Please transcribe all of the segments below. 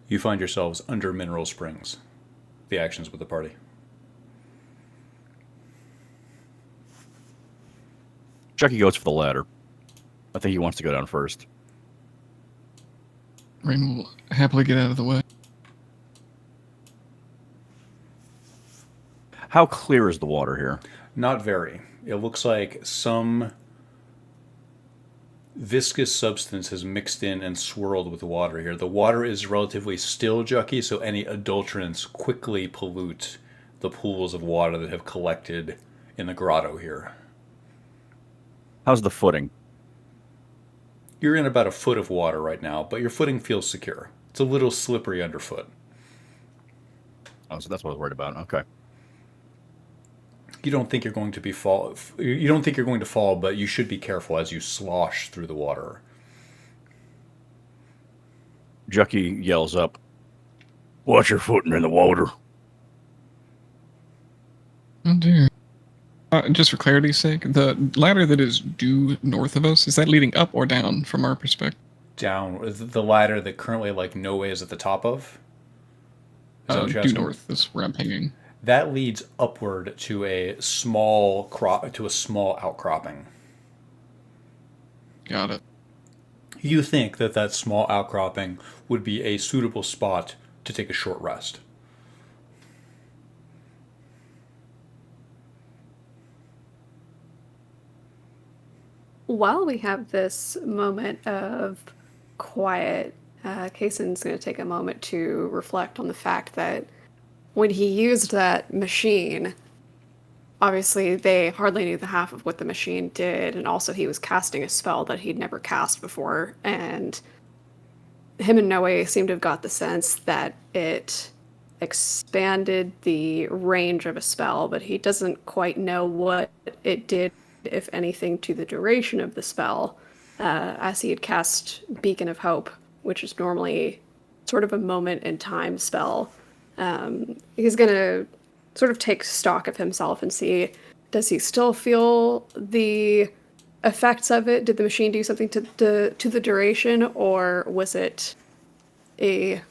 You find yourselves under Mineral Springs. The actions with the party. Chucky goes for the ladder. I think he wants to go down first. Rain will happily get out of the way. How clear is the water here? Not very. It looks like some viscous substance has mixed in and swirled with the water here. The water is relatively still, Jucky, so any adulterants quickly pollute the pools of water that have collected in the grotto here. How's the footing? You're in about a foot of water right now, but your footing feels secure. It's a little slippery underfoot. Oh, so that's what I was worried about. Okay. You don't think you're going to be fall. You don't think you're going to fall, but you should be careful as you slosh through the water. Jucky yells up, "Watch your footing in the water." Oh dear. Just for clarity's sake, the ladder that is due north of us, is that leading up or down from our perspective? Down the ladder that currently no way is at the top of. Is that what you're Due asking? north is where I'm hanging. That leads upward to a small outcropping. Got it. You think that small outcropping would be a suitable spot to take a short rest. While we have this moment of quiet, Kaysen's going to take a moment to reflect on the fact that when he used that machine, obviously they hardly knew the half of what the machine did, and also he was casting a spell that he'd never cast before, and him and Noe seem to have got the sense that it expanded the range of a spell, but he doesn't quite know what it did, if anything, to the duration of the spell, as he had cast Beacon of Hope, which is normally sort of a moment in time spell. He's going to sort of take stock of himself and see, does he still feel the effects of it? Did the machine do something to the duration, or was it a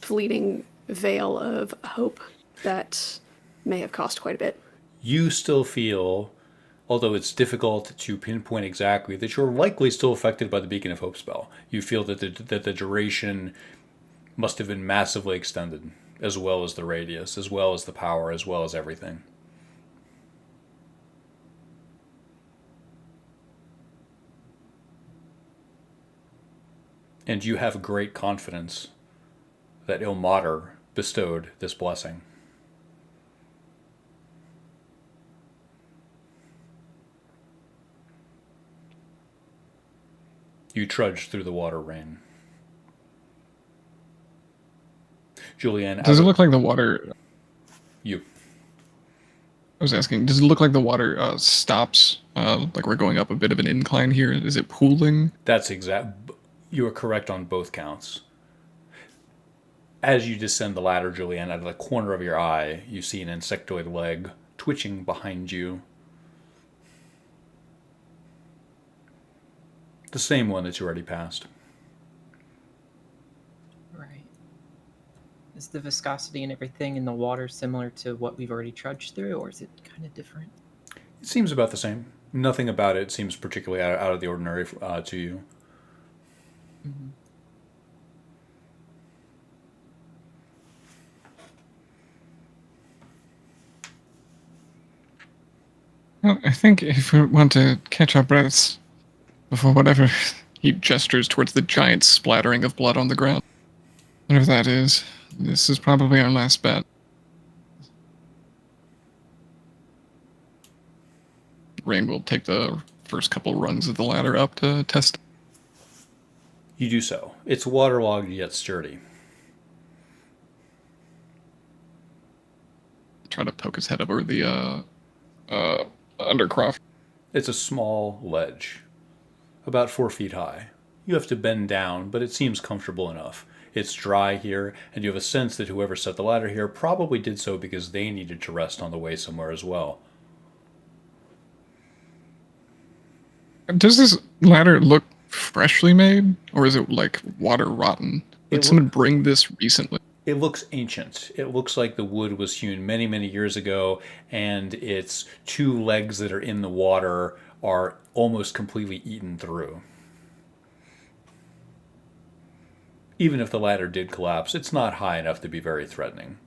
fleeting veil of hope that may have cost quite a bit? You still feel, although it's difficult to pinpoint exactly, that you're likely still affected by the Beacon of Hope spell. You feel that the duration must have been massively extended, as well as the radius, as well as the power, as well as everything. And you have great confidence that Ilmater bestowed this blessing. You trudge through the water rain. Julianne, Does it look like the water... You. I was asking, does it look like the water stops, like we're going up a bit of an incline here? Is it pooling? That's exact. You are correct on both counts. As you descend the ladder, Julianne, out of the corner of your eye, you see an insectoid leg twitching behind you. The same one that you already passed. Right. Is the viscosity and everything in the water similar to what we've already trudged through, or is it kind of different? It seems about the same. Nothing about it seems particularly out of the ordinary to you. Mm-hmm. Well, I think if we want to catch our breaths before whatever, he gestures towards the giant splattering of blood on the ground. Whatever that is, this is probably our last bet. Rain will take the first couple rungs of the ladder up to test. You do so. It's waterlogged yet sturdy. Try to poke his head over the undercroft. It's a small ledge, about 4 feet high. You have to bend down, but it seems comfortable enough. It's dry here, and you have a sense that whoever set the ladder here probably did so because they needed to rest on the way somewhere as well. Does this ladder look freshly made, or is it like water rotten? It Did someone bring this recently? It looks ancient. It looks like the wood was hewn many, many years ago, and its two legs that are in the water are almost completely eaten through. Even if the ladder did collapse, it's not high enough to be very threatening.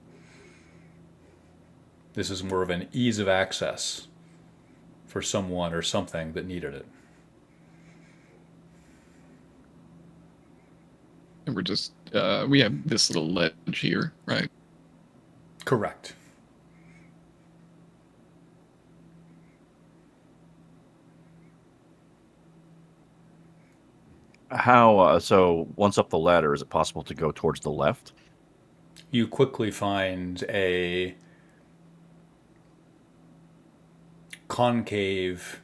This is more of an ease of access for someone or something that needed it. And we're just we have this little ledge here, right? Correct. How, so once up the ladder, is it possible to go towards the left? You quickly find a concave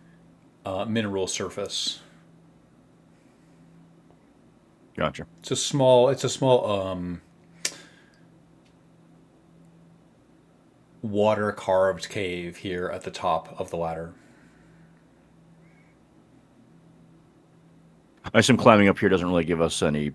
mineral surface. Gotcha. It's a small water carved cave here at the top of the ladder. I assume climbing up here doesn't really give us any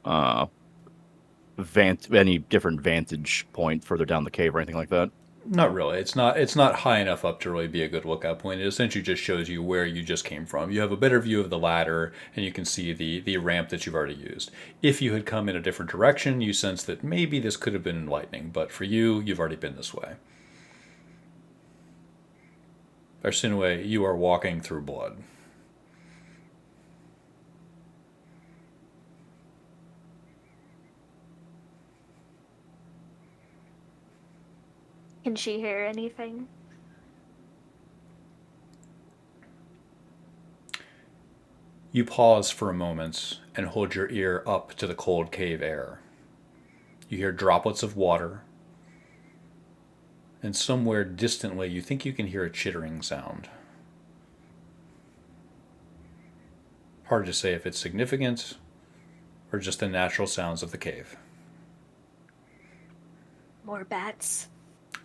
any different vantage point further down the cave or anything like that. Not really. It's not high enough up to really be a good lookout point. It essentially just shows you where you just came from. You have a better view of the ladder, and you can see the ramp that you've already used. If you had come in a different direction, you sense that maybe this could have been enlightening, but for you, you've already been this way. Arsinoe, you are walking through blood. Can she hear anything? You pause for a moment and hold your ear up to the cold cave air. You hear droplets of water, and somewhere distantly you think you can hear a chittering sound. Hard to say if it's significant or just the natural sounds of the cave. More bats?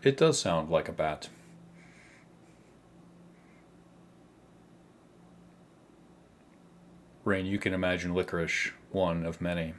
It does sound like a bat. Rain, you can imagine licorice, one of many.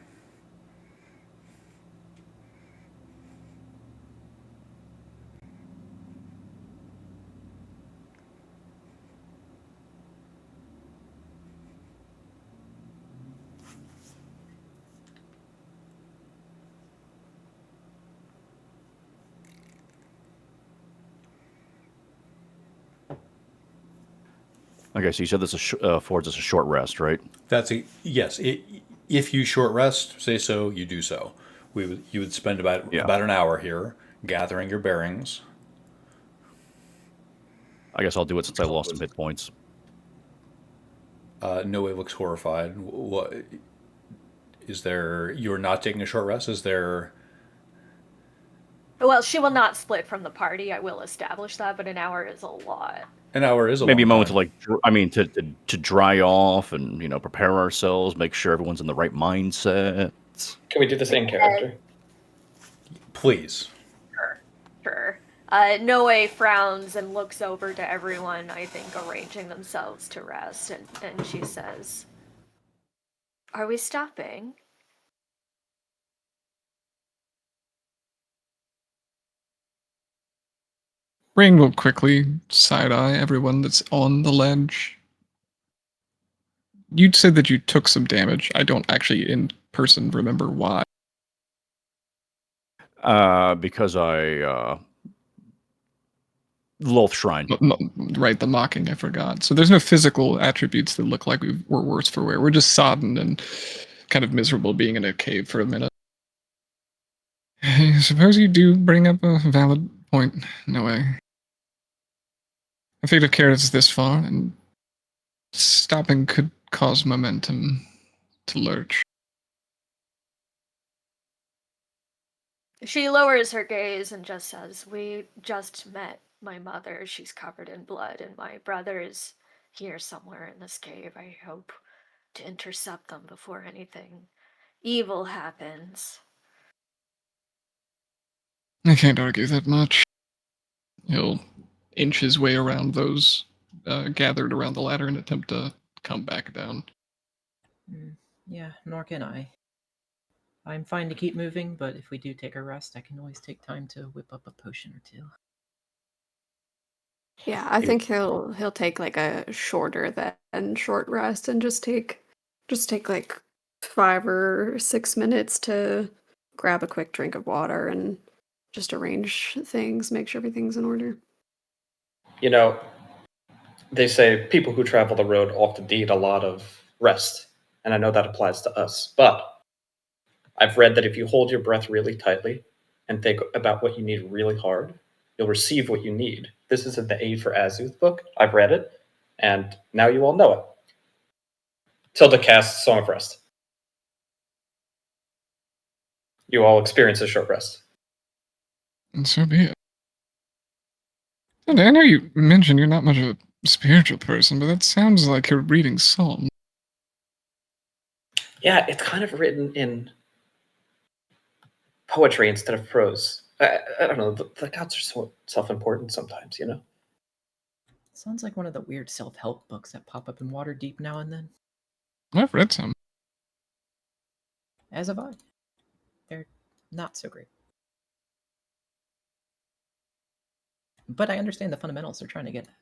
Okay, so you said this affords us a short rest, right? Yes. If you short rest, say so. You do so. You would spend about an hour here gathering your bearings. I guess I'll do it since I lost some hit points. Noe looks horrified. What is there? You're not taking a short rest. Is there? Well, she will not split from the party. I will establish that, but an hour is a lot. An hour is maybe a moment time. to dry off and prepare ourselves, make sure everyone's in the right mindset. Can we do the same character? Please. Sure. Noe frowns and looks over to everyone, I think, arranging themselves to rest, and she says, "Are we stopping?" Rain will quickly side-eye everyone that's on the ledge. You'd said that you took some damage. I don't actually in person remember why. Because I Loth Shrine. Right, the mocking, I forgot. So there's no physical attributes that look like we were worse for wear. We're just sodden and kind of miserable being in a cave for a minute. I suppose you do bring up a valid point. No way. I figured I've carried us this far, and stopping could cause momentum to lurch. She lowers her gaze and just says, "We just met my mother. She's covered in blood, and my brother is here somewhere in this cave. I hope to intercept them before anything evil happens." I can't argue that much. He'll inch his way around those gathered around the ladder and attempt to come back down. Yeah, nor can I. I'm fine to keep moving, but if we do take a rest, I can always take time to whip up a potion or two. Yeah, I think he'll take like a shorter than short rest and just take like 5 or 6 minutes to grab a quick drink of water and just arrange things, make sure everything's in order. You know, they say people who travel the road often need a lot of rest, and I know that applies to us. But I've read that if you hold your breath really tightly and think about what you need really hard, you'll receive what you need. This is in the Aid for Azuth book. I've read it, and now you all know it. Tilda casts Song of Rest. You all experience a short rest. And so be it. And I know you mentioned you're not much of a spiritual person, but that sounds like you're reading Psalm. Yeah, it's kind of written in poetry instead of prose. I don't know. The gods are so self-important sometimes, you know? Sounds like one of the weird self-help books that pop up in Waterdeep now and then. I've read some. As have I. They're not so great. But I understand the fundamentals they're trying to get at.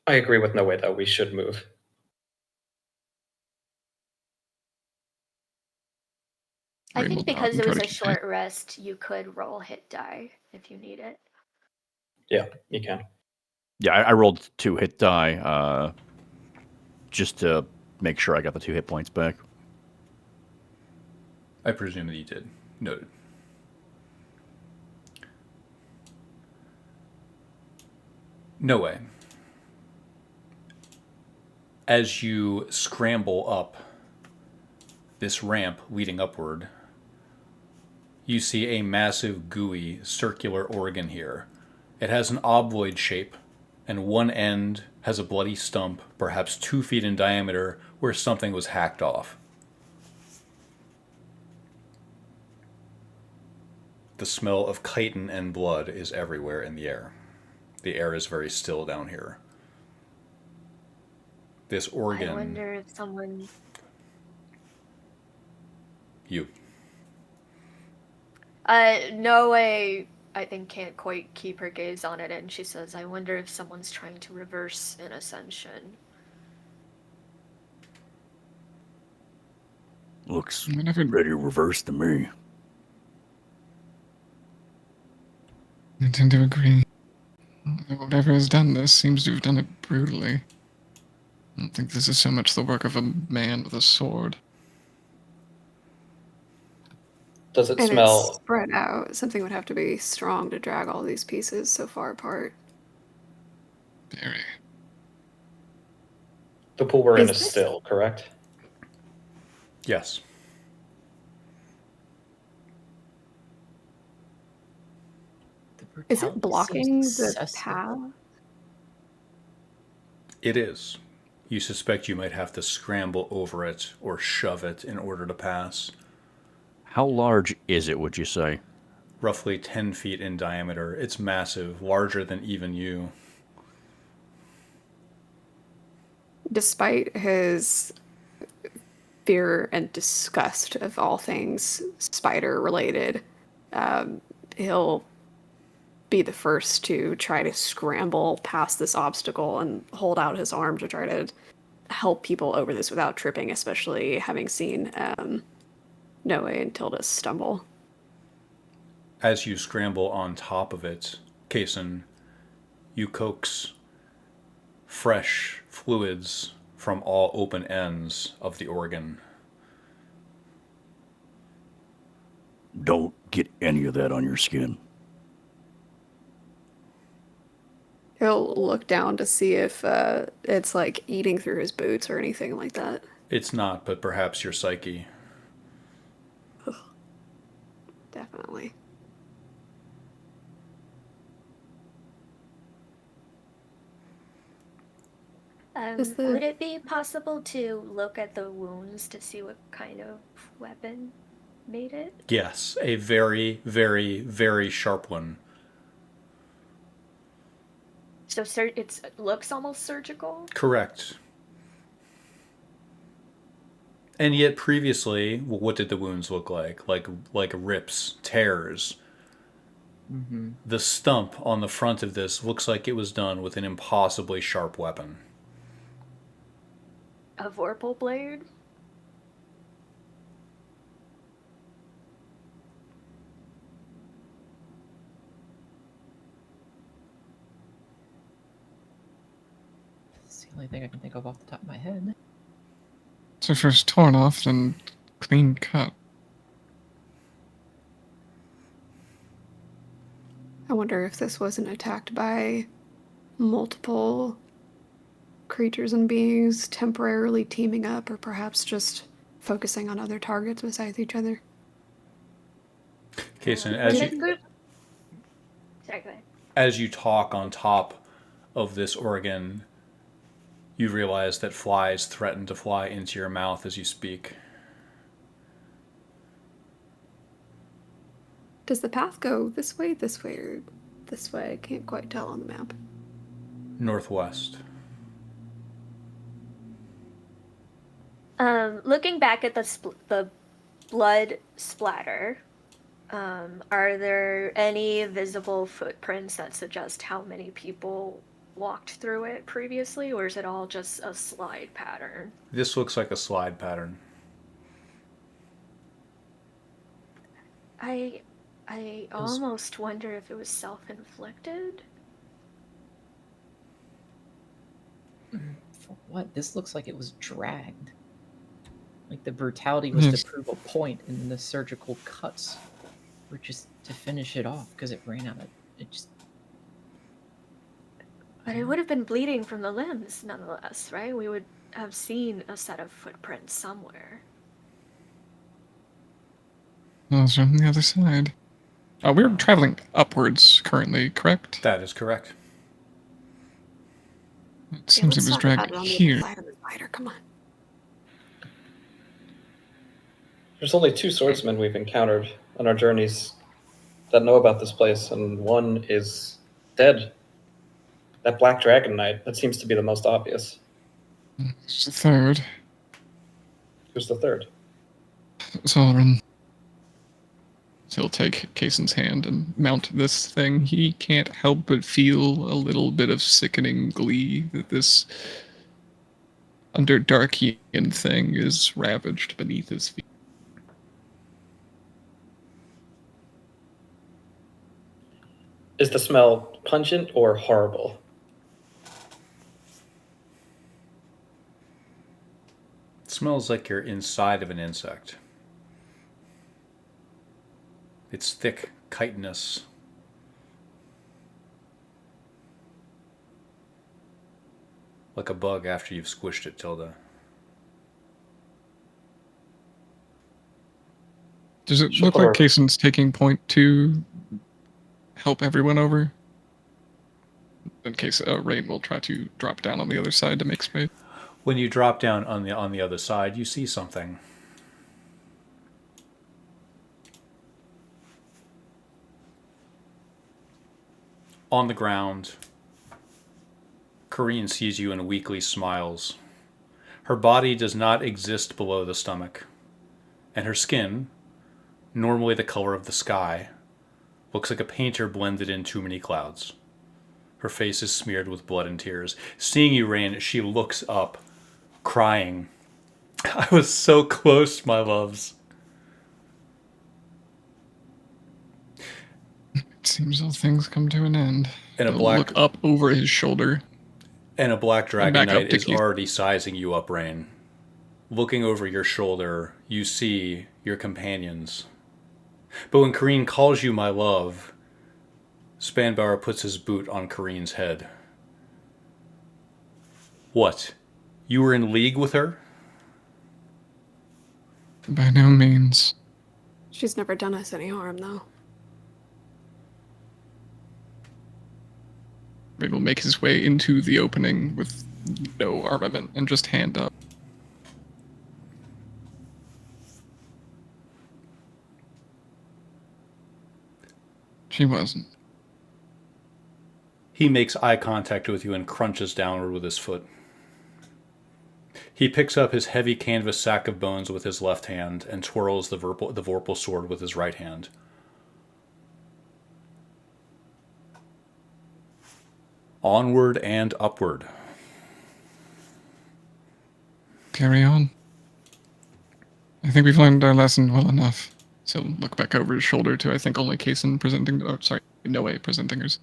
I agree with Noe, though. We should move. I Ray will think nod because and it try was to a keep short rest, you could roll hit die if you need it. Yeah, you can. Yeah, I rolled 2 hit die just to make sure I got the 2 hit points back. I presume that you did. Noted. No way. As you scramble up this ramp leading upward, you see a massive, gooey, circular organ here. It has an ovoid shape, and one end has a bloody stump, perhaps 2 feet in diameter, where something was hacked off. The smell of chitin and blood is everywhere in the air. The air is very still down here. This organ... I wonder if someone... You. No way, I think, can't quite keep her gaze on it, and she says, I wonder if someone's trying to reverse an ascension. Looks Whenever- ready to reverse to me. I tend to agree. Whatever has done this seems to have done it brutally. I don't think this is so much the work of a man with a sword. Does it And it's smell? spread out. Something would have to be strong to drag all these pieces so far apart. Very. The pool we're in Is is this- still, correct? Yes. The Is brutality it blocking seems the excessive. path? It is. You suspect you might have to scramble over it or shove it in order to pass. How large is it, would you say? Roughly 10 feet in diameter. It's massive, larger than even you. Despite his fear and disgust of all things spider related, he'll be the first to try to scramble past this obstacle and hold out his arm to try to help people over this without tripping, especially having seen Noe and Tilda stumble. As you scramble on top of it, Kason, you coax fresh fluids from all open ends of the organ. Don't get any of that on your skin. He'll look down to see if it's like eating through his boots or anything like that. It's not, but perhaps your psyche. Definitely. Is the- Would it be possible to look at the wounds to see what kind of weapon made it? Yes, a very, very, very sharp one. So it looks almost surgical? Correct. And yet previously, what did the wounds look like? Like rips, tears. Mm-hmm. The stump on the front of this looks like it was done with an impossibly sharp weapon. A Vorpal blade? It's the only thing I can think of off the top of my head. So first torn off, then clean cut. I wonder if this wasn't attacked by multiple creatures and beings temporarily teaming up, or perhaps just focusing on other targets besides each other. Kason, Sorry, go ahead. as you talk on top of this organ, you realize that flies threaten to fly into your mouth as you speak. Does the path go this way, or this way? I can't quite tell on the map. Northwest. Looking back at the blood splatter, are there any visible footprints that suggest how many people walked through it previously, or is it all just a slide pattern? This looks like a slide pattern. I almost wonder if it was self-inflicted. For what? This looks like it was dragged. Like the brutality was Yes. to prove a point, and the surgical cuts were just to finish it off because it ran out of it. Just But it would have been bleeding from the limbs nonetheless, right? We would have seen a set of footprints somewhere. Those are on the other side. We're traveling upwards currently, correct? That is correct. It seems it was let's talk about dragged it on the here. other side of the spider. Come on. There's only 2 swordsmen we've encountered on our journeys that know about this place, and one is dead. That Black Dragon Knight, that seems to be the most obvious. It's the third. Who's the third? Zolrin. He'll take Kason's hand and mount this thing. He can't help but feel a little bit of sickening glee that this Underdarkian thing is ravaged beneath his feet. Is the smell pungent or horrible? It smells like you're inside of an insect. It's thick, chitinous. Like a bug after you've squished it, Tilda. Does it Sure. look like Kason's taking point to help everyone over? In case Rain will try to drop down on the other side to make space. When you drop down on the other side, you see something. On the ground, Corrine sees you and weakly smiles. Her body does not exist below the stomach, and her skin, normally the color of the sky, looks like a painter blended in too many clouds. Her face is smeared with blood and tears. Seeing you, Rain, she looks up, crying. I was so close, my loves. It seems all things come to an end. And a He'll black look up over his shoulder. And a Black Dragon back up Knight to is Keith. already sizing you up, Rain. Looking over your shoulder, you see your companions. But when Corrine calls you my love, Spanbauer puts his boot on Corine's head. What? You were in league with her? By no means. She's never done us any harm, though. Rain will make his way into the opening with no armament and just hand up. She wasn't. He makes eye contact with you and crunches downward with his foot. He picks up his heavy canvas sack of bones with his left hand and twirls the Vorpal sword with his right hand. Onward and upward. Carry on. I think we've learned our lesson well enough. So look back over his shoulder to, I think, only Kaysen presenting, oh, sorry, Noe presenting hers.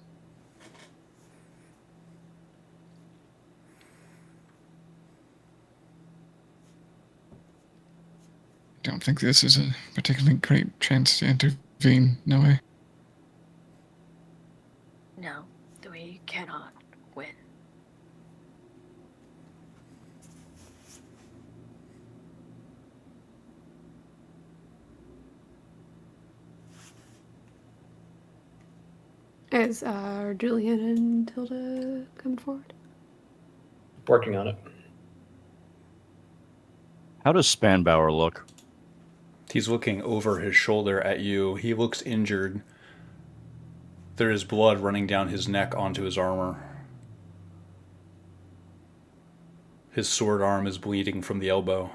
I don't think this is a particularly great chance to intervene, Noe. No, we cannot win. Is Julian and Tilda coming forward? Working on it. How does Spanbauer look? He's looking over his shoulder at you. He looks injured. There is blood running down his neck onto his armor. His sword arm is bleeding from the elbow.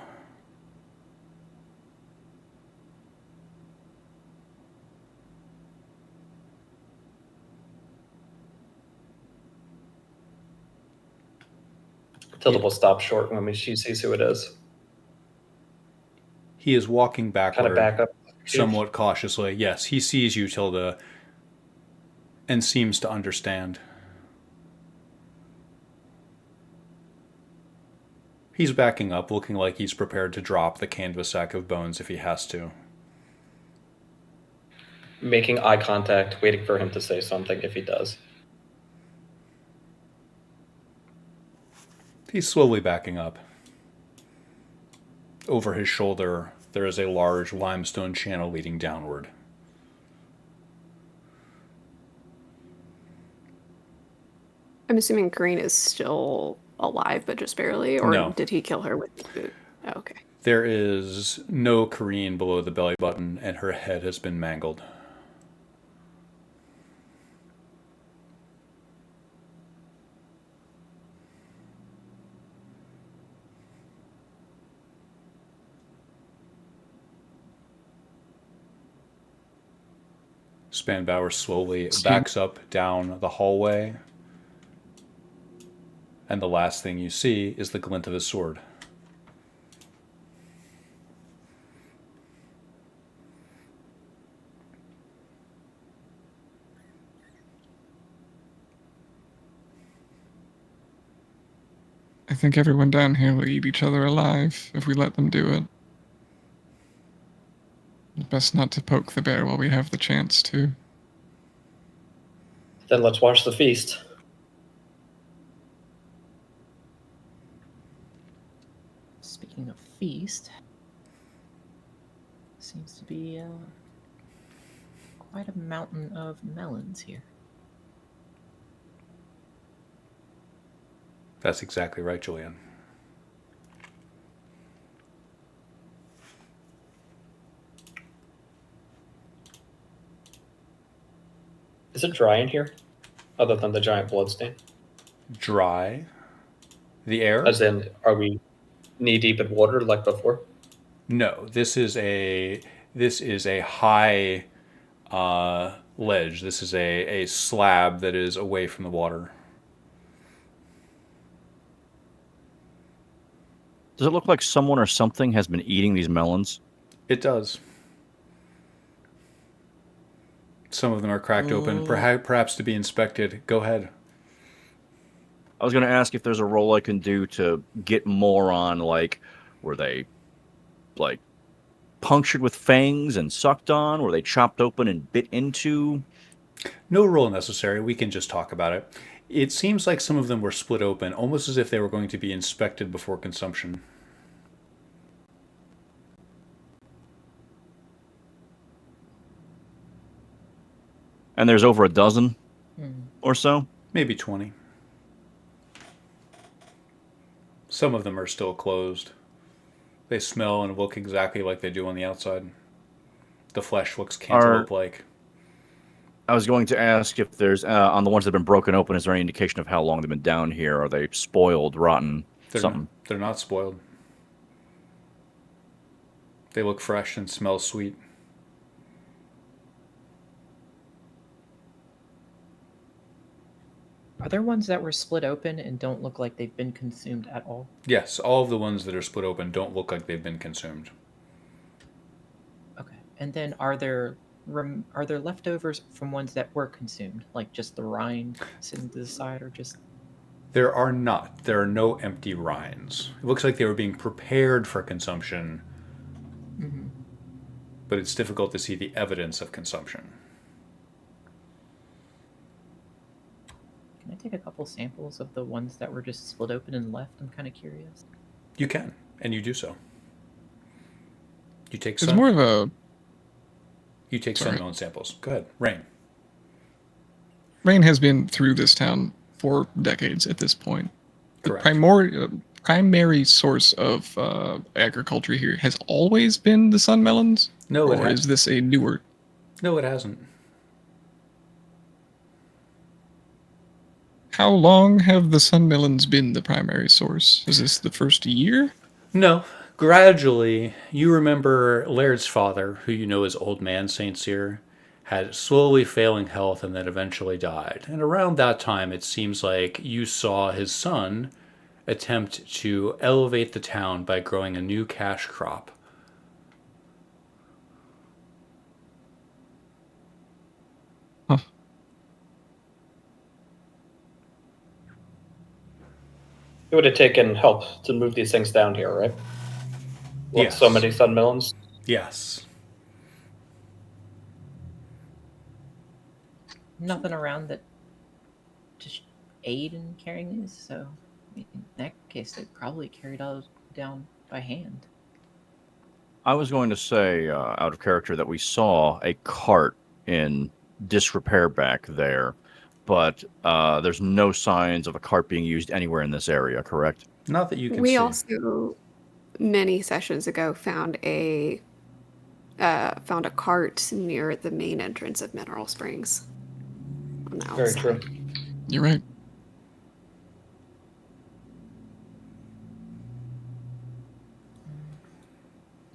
Tilda will stop short when she sees who it is. He is walking backward, Kind of back up. somewhat cautiously. Yes, he sees you, Tilda, and seems to understand. He's backing up, looking like he's prepared to drop the canvas sack of bones if he has to. Making eye contact, waiting for him to say something if he does. He's slowly backing up. Over his shoulder, there is a large limestone channel leading downward. I'm assuming Green is still alive, but just barely, or No. did he kill her with his boot? Oh, okay. There is no Kareen below the belly button, and her head has been mangled. Spanbauer slowly backs up down the hallway, and the last thing you see is the glint of his sword. I think everyone down here will eat each other alive if we let them do it. Best not to poke the bear while we have the chance to. Then let's watch the feast. Speaking of feast, seems to be quite a mountain of melons here. That's exactly right, Julian. Is it dry in here? Other than the giant bloodstain? Dry. The air? As in, are we knee deep in water like before? No, this is a high ledge. This is a slab that is away from the water. Does it look like someone or something has been eating these melons? It does. Some of them are cracked open, perhaps to be inspected. Go ahead. I was going to ask if there's a roll I can do to get more on, like, were they, like, punctured with fangs and sucked on? Were they chopped open and bit into? No roll necessary. We can just talk about it. It seems like some of them were split open, almost as if they were going to be inspected before consumption. And there's over a dozen or so? Maybe 20. Some of them are still closed. They smell and look exactly like they do on the outside. The flesh looks cantaloupe-like. I was going to ask if there's, on the ones that have been broken open, is there any indication of how long they've been down here? Are they spoiled, rotten, something? They're not spoiled. They look fresh and smell sweet. Are there ones that were split open and don't look like they've been consumed at all? Yes, all of the ones that are split open don't look like they've been consumed. Okay. And then are there leftovers from ones that were consumed, like just the rind sitting to the side, or just? There are not. There are no empty rinds. It looks like they were being prepared for consumption, Mhm. but it's difficult to see the evidence of consumption. Can I take a couple samples of the ones that were just split open and left? I'm kind of curious. You can, and you do so. You take It's sun. more of a You take Sorry. sunmelon samples. Go ahead, Rain. Rain has been through this town for decades at this point. The Correct. primary source of agriculture here has always been the sunmelons, No, it or is has. this a newer? No, it hasn't. How long have the sunmelons been the primary source? Is this the first year? No. Gradually, you remember Laird's father, who you know as Old Man St. Cyr, had slowly failing health and then eventually died. And around that time, it seems like you saw his son attempt to elevate the town by growing a new cash crop. Huh. It would have taken help to move these things down here, right? With Yes. so many sunmelons. Yes. Nothing around that just aid in carrying these, so I mean, in that case, they probably carried all down by hand. I was going to say, out of character, that we saw a cart in disrepair back there, but there's no signs of a cart being used anywhere in this area, correct? Not that you can We see. also, many sessions ago, found a cart near the main entrance of Mineral Springs. On the Very outside. true. You're right.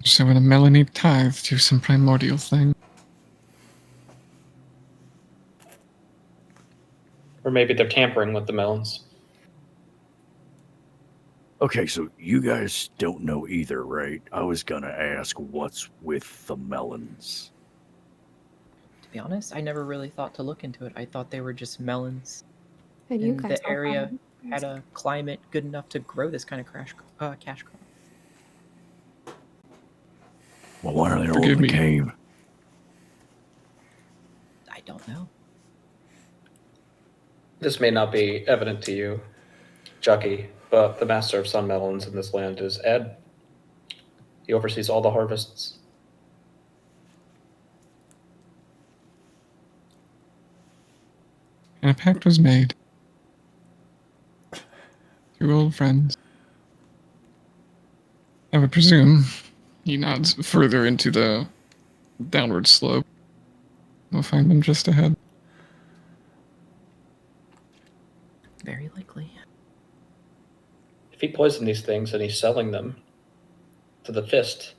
So when a Melanie tithe to some primordial thing. Or maybe they're tampering with the melons. Okay, so you guys don't know either, right? I was gonna ask what's with the melons. To be honest, I never really thought to look into it. I thought they were just melons. And you And guys the all area found had a climate good enough to grow this kind of cash crop. Well, why are they all Forgive in the me. cave? I don't know. This may not be evident to you, Chucky, but the master of sunmelons in this land is Ed. He oversees all the harvests. And a pact was made. Two old friends. I would presume he nods further into the downward slope. We'll find them just ahead. Very likely. If he poisoned these things and he's selling them to the fist,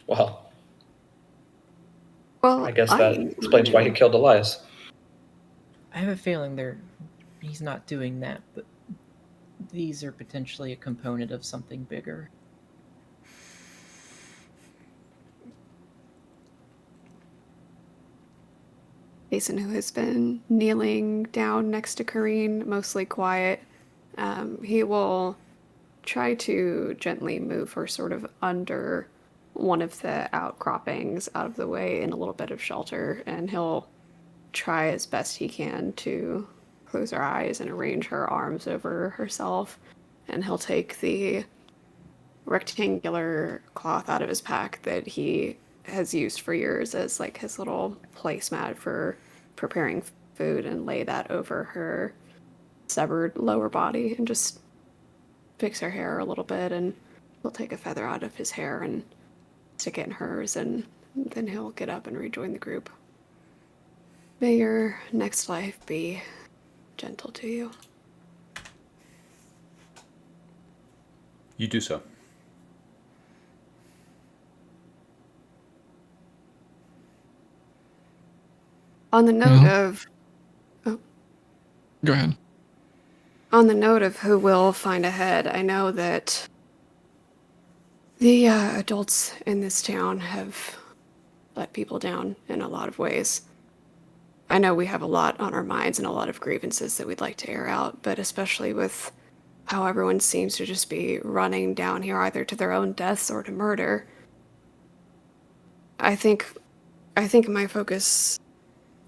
well, Well, I guess that explains why he killed Elias. I have a feeling he's not doing that, but these are potentially a component of something bigger. Jason, who has been kneeling down next to Kareen, mostly quiet, he will try to gently move her sort of under one of the outcroppings out of the way in a little bit of shelter, and he'll try as best he can to close her eyes and arrange her arms over herself, and he'll take the rectangular cloth out of his pack that he has used for years as like his little placemat for preparing food and lay that over her severed lower body and just fix her hair a little bit, and he'll take a feather out of his hair and stick it in hers, and then he'll get up and rejoin the group. May your next life be gentle to you. You do so. On the note Well- of Go ahead. on the note of who will find ahead, I know that the adults in this town have let people down in a lot of ways. I know we have a lot on our minds and a lot of grievances that we'd like to air out, but especially with how everyone seems to just be running down here either to their own deaths or to murder. I think my focus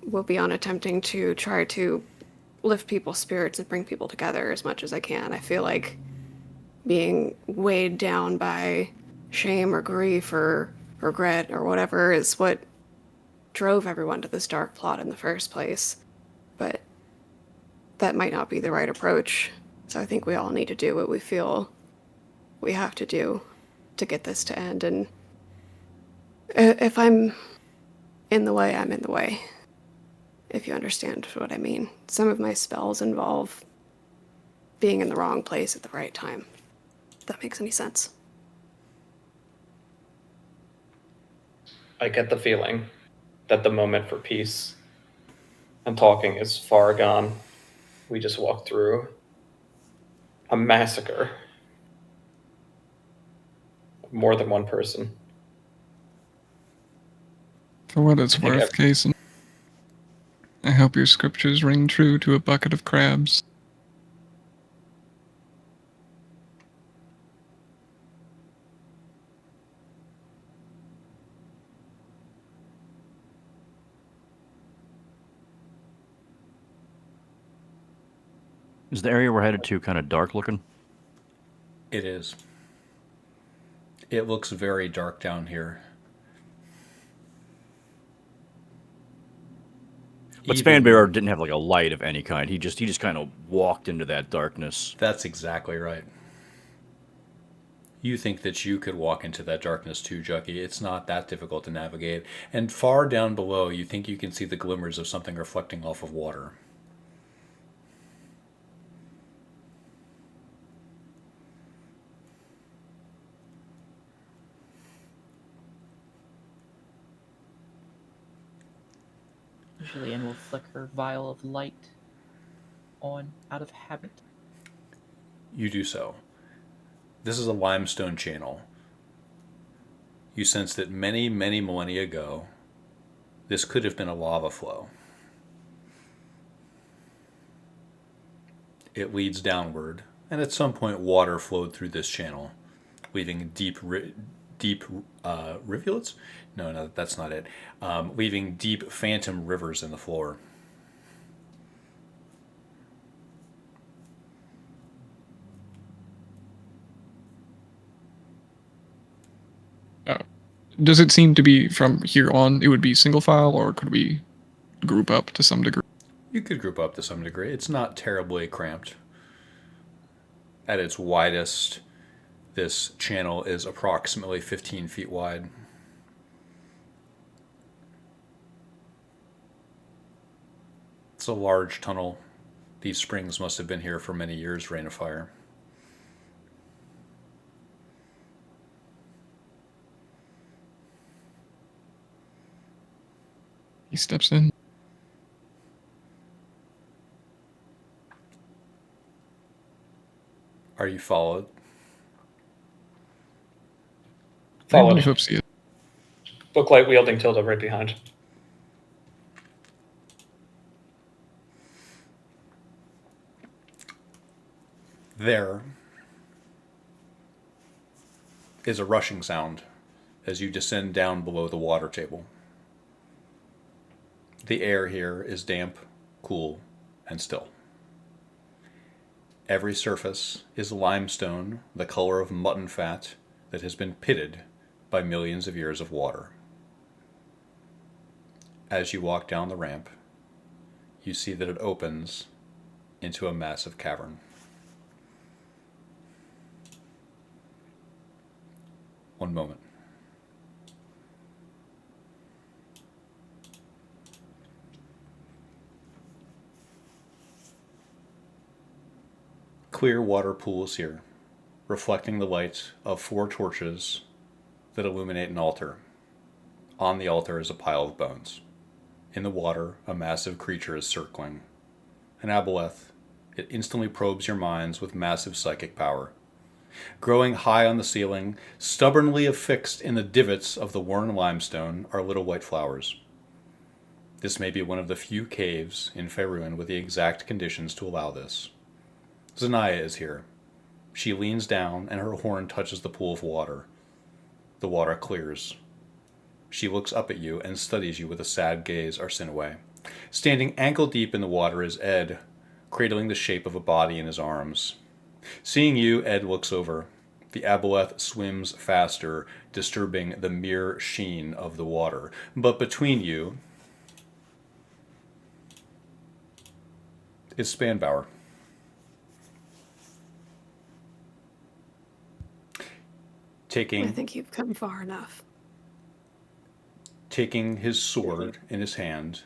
will be on attempting to try to lift people's spirits and bring people together as much as I can. I feel like being weighed down by shame or grief or regret or whatever is what drove everyone to this dark plot in the first place. But that might not be the right approach. So I think we all need to do what we feel we have to do to get this to end. And if I'm in the way, I'm in the way. If you understand what I mean. Some of my spells involve being in the wrong place at the right time. If that makes any sense. I get the feeling that the moment for peace and talking is far gone. We just walked through a massacre of more than one person. For what it's I think worth, Kason, I hope your scriptures ring true to a bucket of crabs. Is the area we're headed to kind of dark looking? It is. It looks very dark down here. But Even- Spanbearer didn't have like a light of any kind. He just kind of walked into that darkness. That's exactly right. You think that you could walk into that darkness too, Jucky. It's not that difficult to navigate. And far down below, you think you can see the glimmers of something reflecting off of water. Julian will flick her vial of light on out of habit. You do so. This is a limestone channel. You sense that many, many millennia ago, this could have been a lava flow. It leads downward, and at some point water flowed through this channel, leaving deep rivulets? No, that's not it. Leaving deep phantom rivers in the floor. Does it seem to be from here on, it would be single file, or could we group up to some degree? You could group up to some degree. It's not terribly cramped. At its widest, this channel is approximately 15 feet wide. It's a large tunnel. These springs must have been here for many years, Rain of Fire. He steps in. Are you followed? I really Followed. hope he is. Booklight wielding Tilda right behind. There is a rushing sound as you descend down below the water table. The air here is damp, cool, and still. Every surface is limestone, the color of mutton fat that has been pitted by millions of years of water. As you walk down the ramp, you see that it opens into a massive cavern. One moment. Clear water pools here, reflecting the light of 4 torches that illuminate an altar. On the altar is a pile of bones. In the water, a massive creature is circling. An aboleth. It instantly probes your minds with massive psychic power. Growing high on the ceiling, stubbornly affixed in the divots of the worn limestone, are little white flowers. This may be one of the few caves in Faerun with the exact conditions to allow this. Zanaya is here. She leans down and her horn touches the pool of water. The water clears. She looks up at you and studies you with a sad gaze, Arsinoe. Standing ankle deep in the water is Ed, cradling the shape of a body in his arms. Seeing you, Ed looks over. The aboleth swims faster, disturbing the mere sheen of the water. But between you is Spanbauer. I think you've come far enough. Taking his sword in his hand,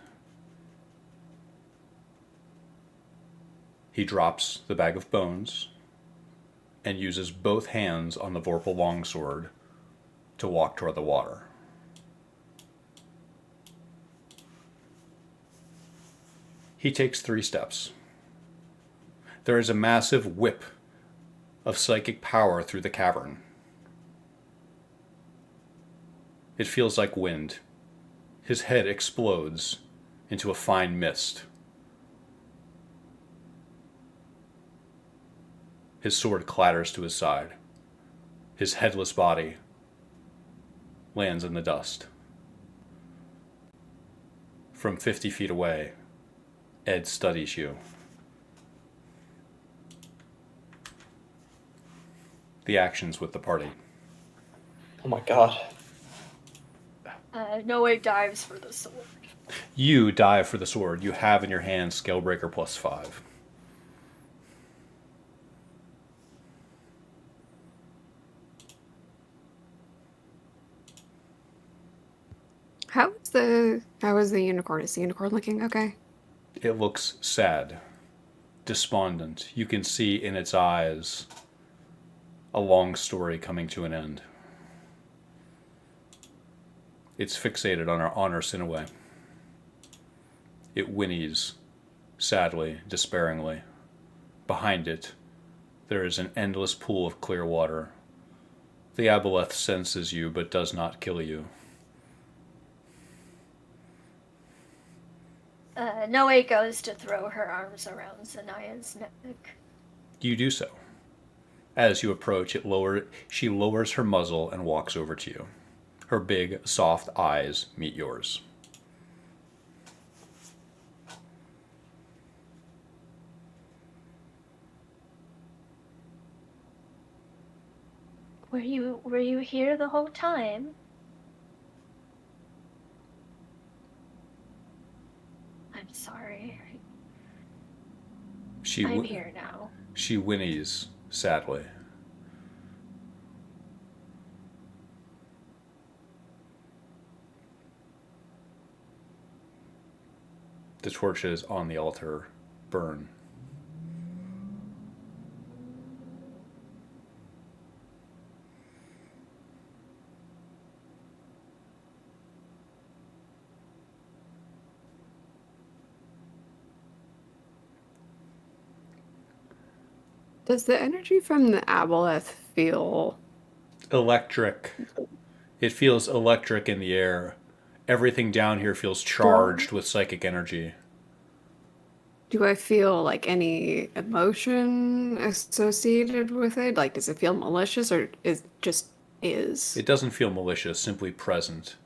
he drops the bag of bones and uses both hands on the Vorpal longsword to walk toward the water. He takes 3 steps. There is a massive whip of psychic power through the cavern. It feels like wind. His head explodes into a fine mist. His sword clatters to his side. His headless body lands in the dust. From 50 feet away, Ed studies you. The actions with the party. Oh my god. Noe dives for the sword. You dive for the sword. You have in your hand Scalebreaker +5. How is the unicorn? Is the unicorn looking okay? It looks sad, despondent. You can see in its eyes a long story coming to an end. It's fixated on Arsinoe. It whinnies, sadly, despairingly. Behind it, there is an endless pool of clear water. The aboleth senses you, but does not kill you. Noe goes to throw her arms around Zanaya's neck. You do so. As you approach, she lowers her muzzle and walks over to you. Her big, soft eyes meet yours. Were you here the whole time? I'm sorry. I'm here now. She whinnies sadly. The torches on the altar burn. Does the energy from the aboleth feel Electric. It feels electric in the air. Everything down here feels charged with psychic energy. Do I feel like any emotion associated with it? Like, does it feel malicious or is just is? It doesn't feel malicious, simply present.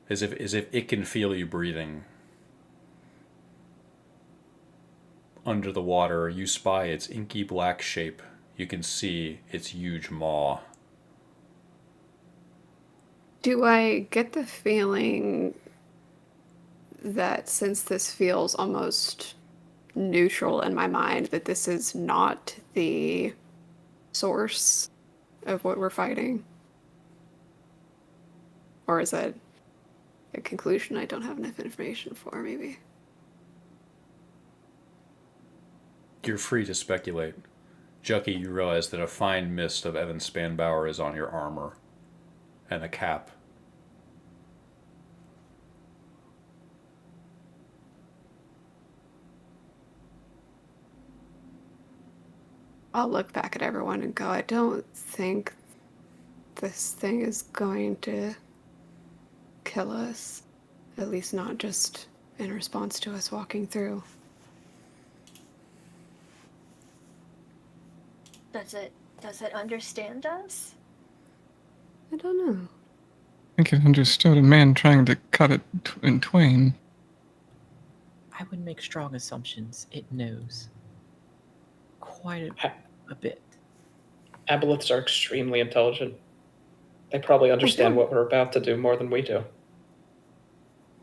As if it can feel you breathing. Under the water, you spy its inky black shape. You can see its huge maw. Do I get the feeling that since this feels almost neutral in my mind, that this is not the source of what we're fighting? Or is that a conclusion I don't have enough information for, maybe? You're free to speculate. Jucky, you realize that a fine mist of Evan Spanbauer is on your armor. And a cap. I'll look back at everyone and go, I don't think this thing is going to kill us. At least not just in response to us walking through. Does it understand us? I don't know. I think it understood a man trying to cut it in twain. I would make strong assumptions. It knows quite a bit. Aboleths are extremely intelligent. They probably understand what we're about to do more than we do.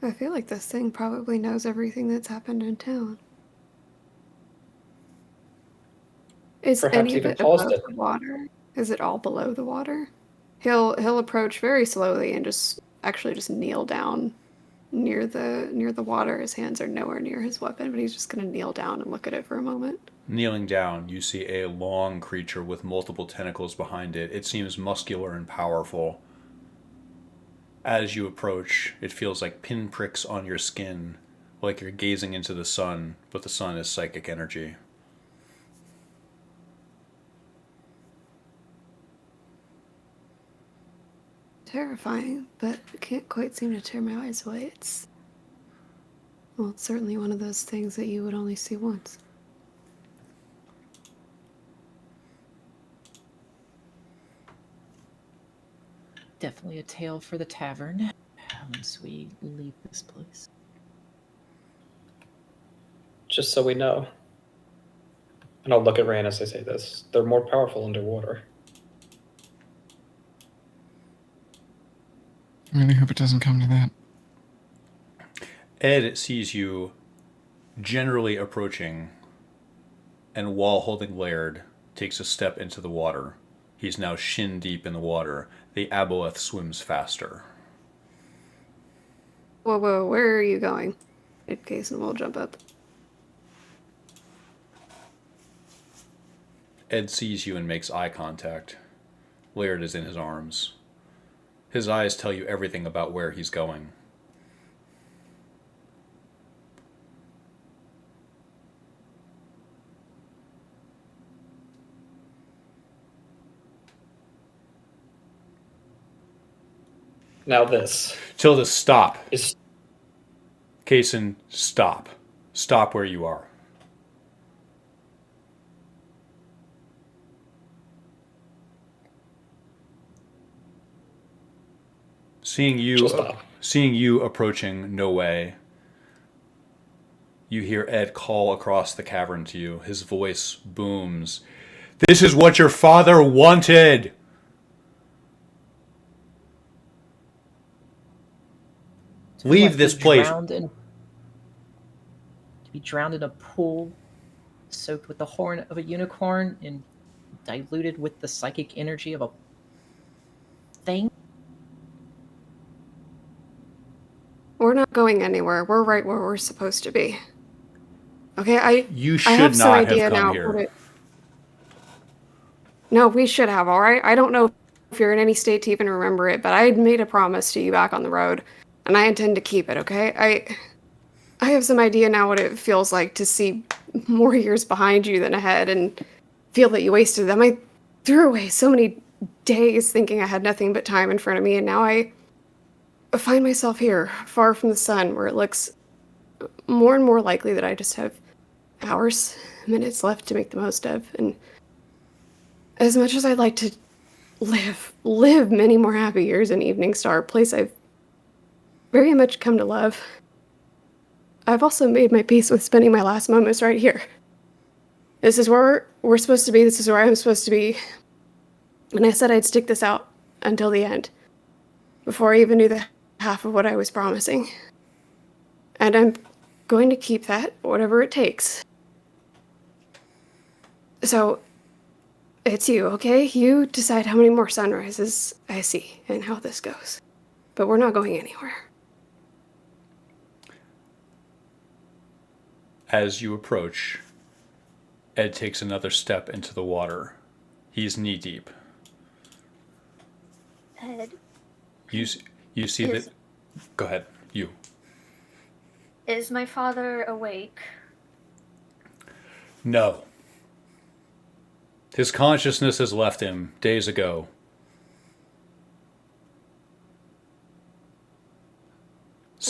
I feel like this thing probably knows everything that's happened in town. Is Perhaps any of even it caused above it. the water? Is it all below the water? He'll approach very slowly and just kneel down near the water. His hands are nowhere near his weapon, but he's just gonna kneel down and look at it for a moment. Kneeling down, you see a long creature with multiple tentacles behind it. It seems muscular and powerful. As you approach, it feels like pinpricks on your skin, like you're gazing into the sun, but the sun is psychic energy. Terrifying, but I can't quite seem to tear my eyes away. It's certainly one of those things that you would only see once. Definitely a tale for the tavern once we leave this place. Just so we know. And I'll look at Rain as I say this. They're more powerful underwater. I really hope it doesn't come to that. Ed sees you generally approaching, and while holding Laird, takes a step into the water. He's now shin deep in the water. The aboleth swims faster. Whoa, where are you going? In case, and we'll jump up. Ed sees you and makes eye contact. Laird is in his arms. His eyes tell you everything about where he's going. Now this Tilda, stop. is Kaysen, stop. Stop where you are. Seeing you approaching No Way, you hear Ed call across the cavern to you. His voice booms. This is what your father wanted! Leave this place. To be drowned in a pool, soaked with the horn of a unicorn, and diluted with the psychic energy of a thing? We're not going anywhere. We're right where we're supposed to be. Okay, You I should have some not idea have come now here. No, we should have, alright? I don't know if you're in any state to even remember it, but I had made a promise to you back on the road, and I intend to keep it, okay? I have some idea now what it feels like to see more years behind you than ahead and feel that you wasted them. I threw away so many days thinking I had nothing but time in front of me, and now I find myself here, far from the sun, where it looks more and more likely that I just have hours, minutes left to make the most of. And as much as I'd like to live many more happy years in Evening Star, a place I've very much come to love, I've also made my peace with spending my last moments right here. This is where we're supposed to be. This is where I'm supposed to be. And I said I'd stick this out until the end, before I even knew the half of what I was promising. And I'm going to keep that, whatever it takes. So, it's you, okay? You decide how many more sunrises I see and how this goes. But we're not going anywhere. As you approach, Ed takes another step into the water. He's knee deep. Ed, You see that. Go ahead. You. is my father awake? No. His consciousness has left him days ago.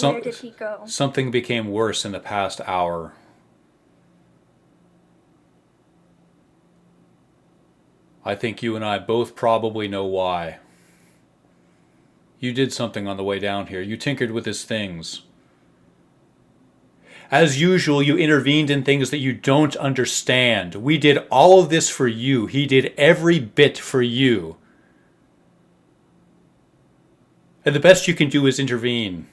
Where did he go? Something became worse in the past hour. I think you and I both probably know why. You did something on the way down here. You tinkered with his things. As usual, you intervened in things that you don't understand. We did all of this for you. He did every bit for you. And the best you can do is intervene.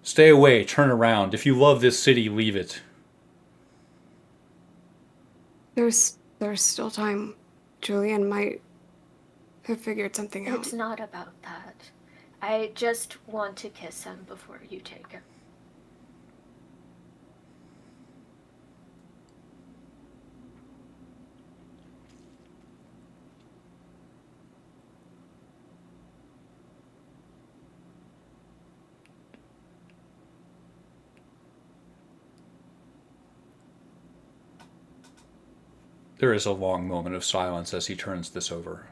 Stay away, turn around. If you love this city, leave it. There's still time. Julian might have figured something out. It's not about that. I just want to kiss him before you take him. There is a long moment of silence as he turns this over.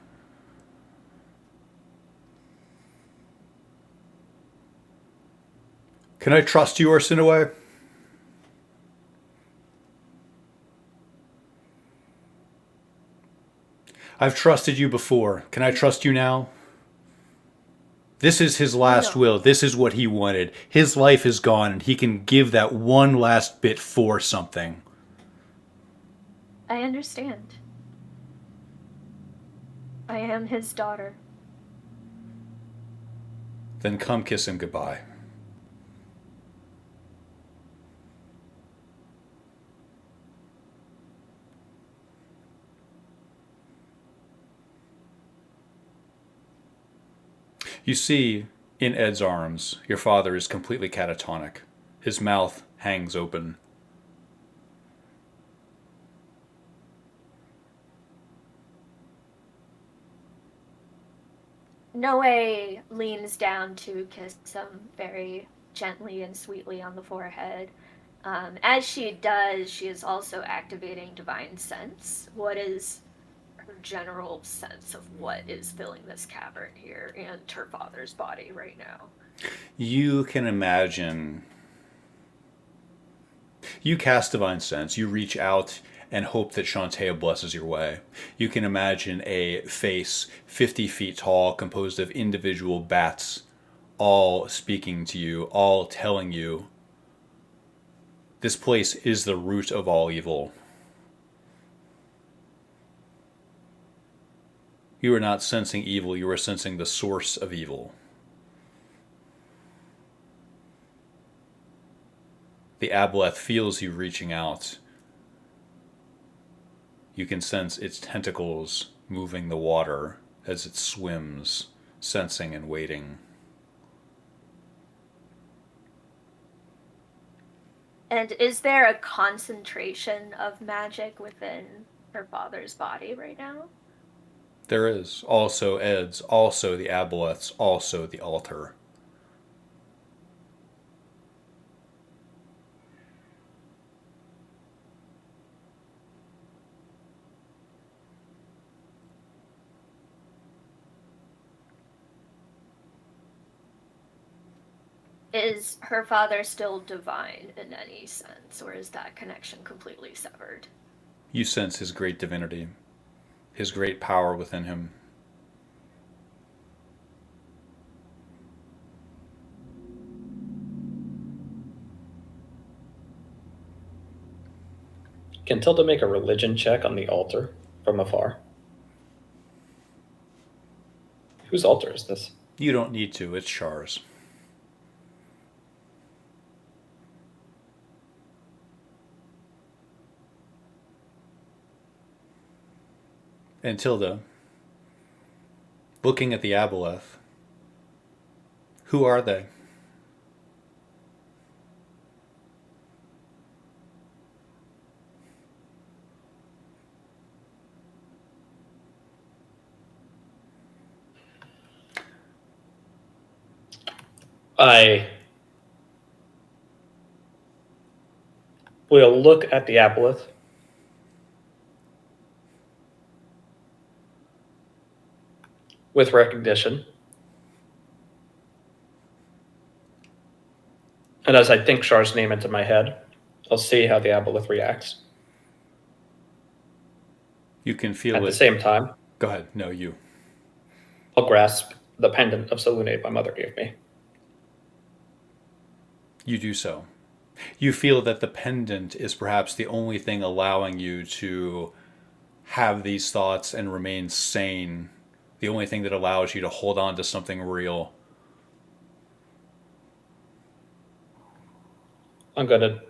Can I trust you, Arsinoe? I've trusted you before. Can I trust you now? This is his last will. This is what he wanted. His life is gone, and he can give that one last bit for something. I understand. I am his daughter. Then come kiss him goodbye. You see, in Ed's arms, your father is completely catatonic. His mouth hangs open. Noe leans down to kiss him very gently and sweetly on the forehead. As she does, she is also activating Divine Sense. What is her general sense of what is filling this cavern here and her father's body right now? You can imagine. You cast Divine Sense. You reach out and hope that Shantae blesses your way. You can imagine a face 50 feet tall, composed of individual bats, all speaking to you, all telling you, this place is the root of all evil. You are not sensing evil, you are sensing the source of evil. The aboleth feels you reaching out. You can sense its tentacles moving the water as it swims, sensing and waiting. And is there a concentration of magic within her father's body right now? There is also Ed's, also the aboleth's, also the altar. Is her father still divine in any sense, or is that connection completely severed? You sense his great divinity, his great power within him. Can Tilda make a religion check on the altar from afar? Whose altar is this? You don't need to, it's Char's. And Tilda, looking at the aboleth, who are they? I will look at the aboleth with recognition. And as I think Char's name into my head, I'll see how the aboleth reacts. You can feel At it. the same time, Go ahead. No, you. I'll grasp the pendant of Selune my mother gave me. You do so. You feel that the pendant is perhaps the only thing allowing you to have these thoughts and remain sane. The only thing that allows you to hold on to something real. I'm going to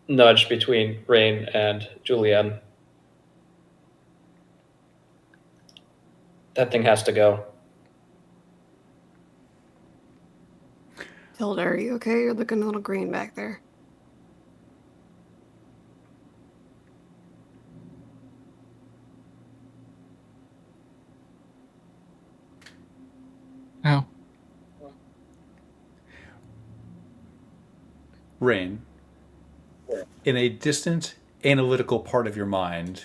nudge between Rain and Julianne. That thing has to go. Tilda, are you okay? You're looking a little green back there. Ow. Rain, in a distant, analytical part of your mind,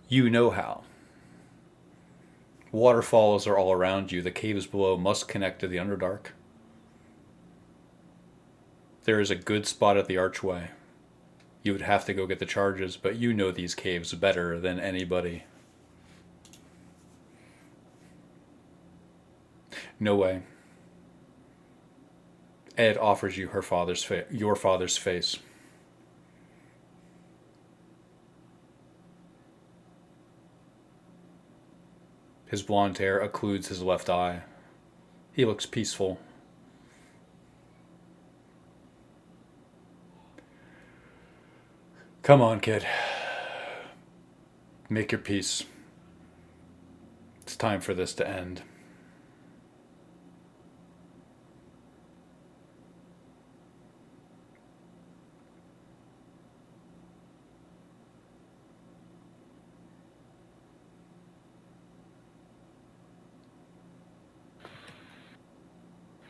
you know how. Waterfalls are all around you. The caves below must connect to the Underdark. There is a good spot at the archway. You would have to go get the charges, but you know these caves better than anybody. No way. Ed offers you your father's face. His blonde hair occludes his left eye. He looks peaceful. Come on, kid. Make your peace. It's time for this to end.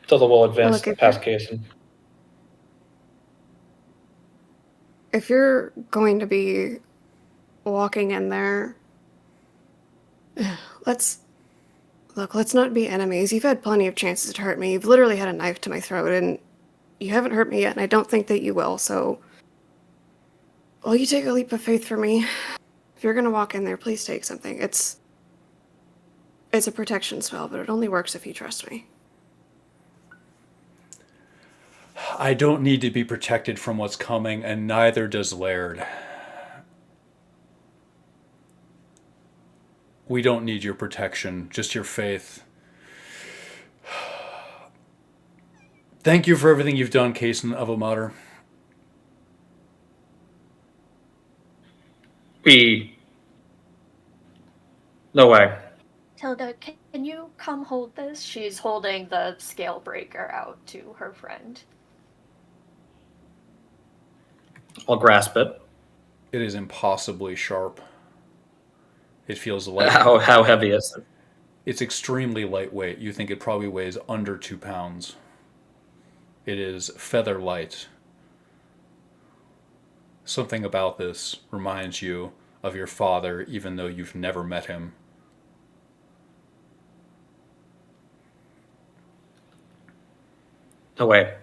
Tilda will advance Look, if past you're- Kaysen. If you're going to be walking in there, let's not be enemies. You've had plenty of chances to hurt me. You've literally had a knife to my throat, and you haven't hurt me yet, and I don't think that you will, so will you take a leap of faith for me? If you're gonna walk in there, please take something. It's a protection spell, but it only works if you trust me. I don't need to be protected from what's coming, and neither does Laird. We don't need your protection, just your faith. Thank you for everything you've done, Kaysen of Amater. No way. Tilda, can you come hold this? She's holding the scale breaker out to her friend. I'll grasp it. It is impossibly sharp. It feels light. How heavy is it? It's extremely lightweight. You think it probably weighs under 2 pounds. It is feather light. Something about this reminds you of your father, even though you've never met him. No way.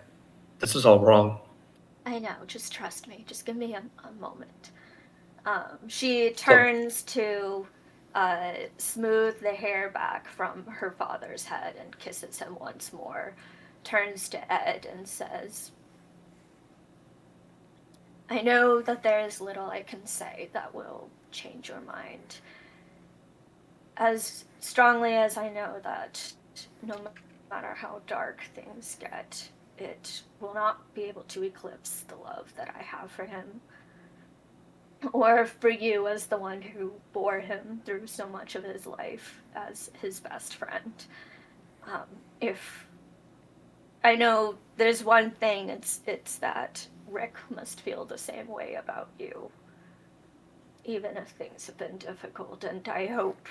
This is all wrong. I know, just trust me. Just give me a moment. She turns to smooth the hair back from her father's head and kisses him once more. Turns to Ed and says, I know that there is little I can say that will change your mind. As strongly as I know that no matter how dark things get, it will not be able to eclipse the love that I have for him. Or for you as the one who bore him through so much of his life as his best friend. If I know there's one thing, it's that Rick must feel the same way about you, even if things have been difficult, and I hope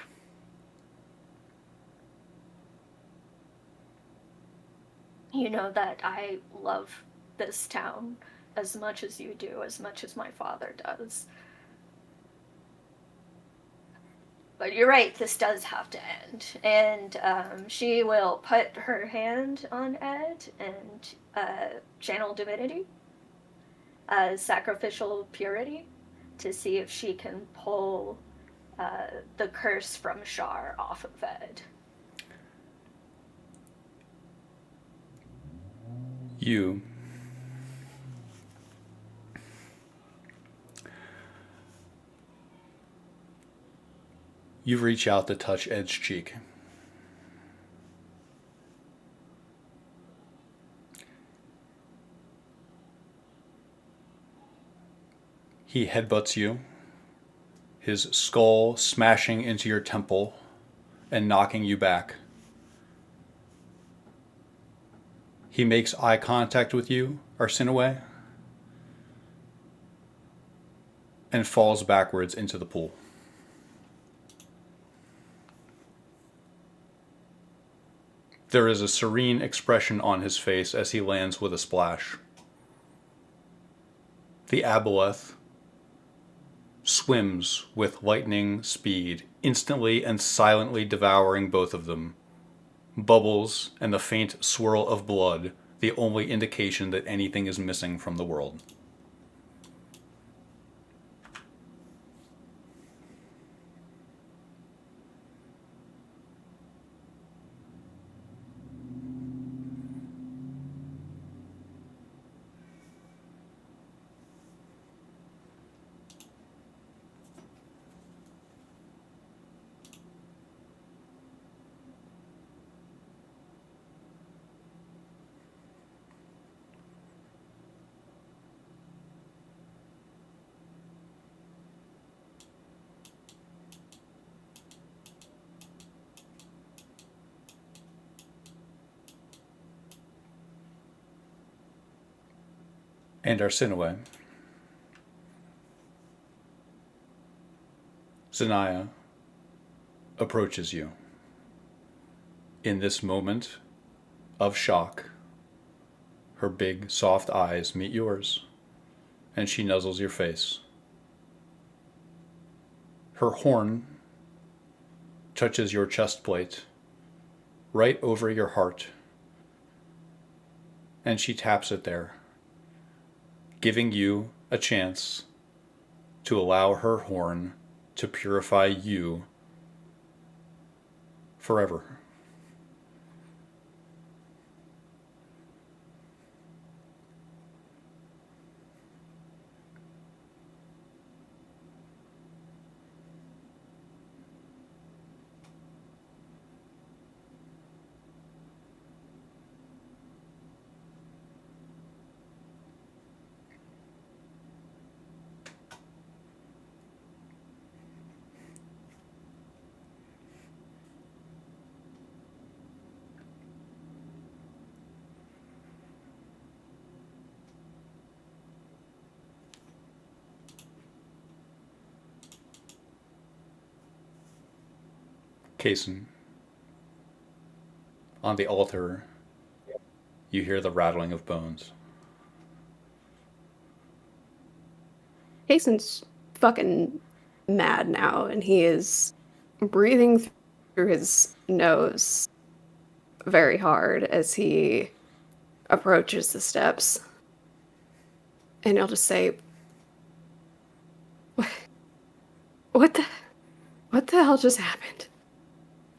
you know that I love this town as much as you do, as much as my father does. But you're right, this does have to end. And she will put her hand on Ed and channel divinity, sacrificial purity, to see if she can pull the curse from Shar off of Ed. You reach out to touch Ed's cheek. He headbutts you, his skull smashing into your temple and knocking you back. He makes eye contact with you, Arsinoe, and falls backwards into the pool. There is a serene expression on his face as he lands with a splash. The aboleth swims with lightning speed, instantly and silently devouring both of them. Bubbles and the faint swirl of blood, the only indication that anything is missing from the world. And Arsinoe. Zanaya approaches you. In this moment of shock, her big, soft eyes meet yours, and she nuzzles your face. Her horn touches your chest plate, right over your heart, and she taps it there, giving you a chance to allow her horn to purify you forever. Kaysen, on the altar, you hear the rattling of bones. Kaysen's fucking mad now, and he is breathing through his nose very hard as he approaches the steps. And he'll just say, what the hell just happened?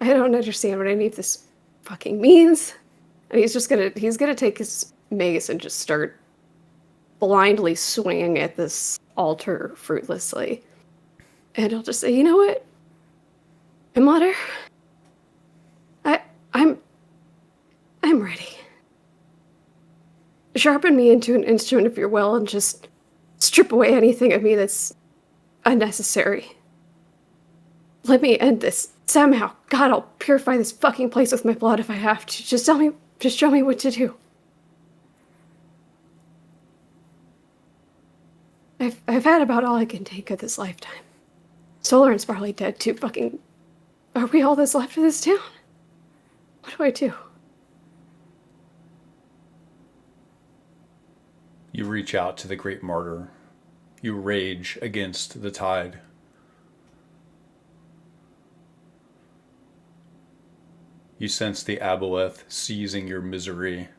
I don't understand what any of this fucking means. And he's gonna take his mace and just start blindly swinging at this altar fruitlessly. And he'll just say, you know what? Imlader, I'm ready. Sharpen me into an instrument of your will and just strip away anything of me that's unnecessary. Let me end this. Somehow. God, I'll purify this fucking place with my blood if I have to. Just show me what to do. I've had about all I can take of this lifetime. Solar and Sparley dead too. Fucking... Are we all that's left of this town? What do I do? You reach out to the great martyr. You rage against the tide. You sense the aboleth seizing your misery